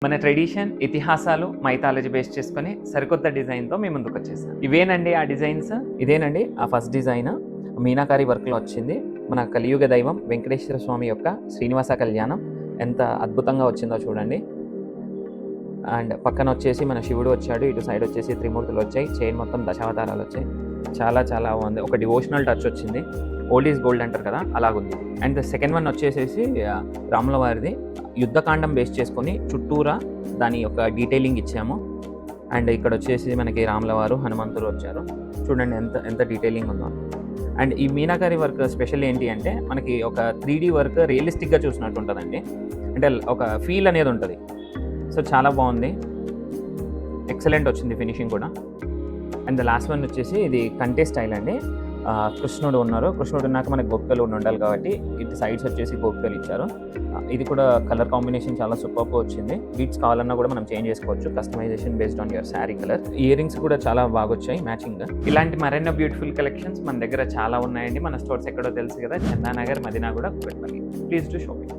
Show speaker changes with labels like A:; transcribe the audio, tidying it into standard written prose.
A: మన ట్రెడిషన్, ఇతిహాసాలు, mythology base చేసుకొని సరికొత్త డిజైన్తో మేము ముందుకు వచ్చేసాం. ఇవేనండి ఆ డిజైన్స్. ఇదేనండి ఆ ఫస్ట్ డిజైన్ మీనాకారి వర్క్లో వచ్చింది. మన కలియుగ దైవం వెంకటేశ్వర స్వామి యొక్క శ్రీనివాస కళ్యాణం ఎంత అద్భుతంగా వచ్చిందో చూడండి. అండ్ పక్కన వచ్చేసి మన శివుడు వచ్చాడు, ఇటు సైడ్ వచ్చేసి త్రిమూర్తులు వచ్చాయి, చైన్ మొత్తం దశావతారాలు వచ్చాయి. చాలా చాలా బాగుంది. ఒక డివోషనల్ టచ్ వచ్చింది. ఓల్డ్ ఈజ్ గోల్డ్ అంటారు కదా, అలాగుంది. అండ్ సెకండ్ వన్ వచ్చేసేసి రాముల వారిది యుద్ధకాండం బేస్ చేసుకొని చుట్టూరా దాని యొక్క డీటెయిలింగ్ ఇచ్చాము. అండ్ ఇక్కడ వచ్చేసి మనకి రాముల వారు, హనుమంతుడు వచ్చారు. చూడండి ఎంత ఎంత డీటెయిలింగ్ ఉందో. అండ్ ఈ మీనాకారి వర్క్ స్పెషల్ ఏంటి అంటే మనకి ఒక 3D వర్క్ రియలిస్టిక్గా చూసినట్టు ఉంటుందండి. అంటే ఒక ఫీల్ అనేది ఉంటుంది. సో చాలా బాగుంది, ఎక్సలెంట్ వచ్చింది ఫినిషింగ్ కూడా. అండ్ ద లాస్ట్ వన్ వచ్చేసి ఇది కంటే స్టైల్ అండి. కృష్ణుడు ఉన్నారు, కృష్ణుడు ఉన్నాక మనకి గోపికలు ఉండాలి కాబట్టి ఇటు సైడ్స్ వచ్చేసి గోపికలు ఇచ్చారు. ఇది కూడా కలర్ కాంబినేషన్ చాలా సూపర్గా వచ్చింది. బీట్స్ కావాలన్నా కూడా మనం చేంజ్ చేసుకోవచ్చు, customisation based on your sari colour. Earrings కూడా చాలా బాగా వచ్చాయి మ్యాచింగ్. ఇలాంటి మరెన్నో బ్యూటిఫుల్ కలెక్షన్స్ మన దగ్గర చాలా ఉన్నాయండి. మన స్టోర్స్ ఎక్కడో తెలుసు కదా, Chandanagar, Madinaguda, Kukatpally. Please do shopping.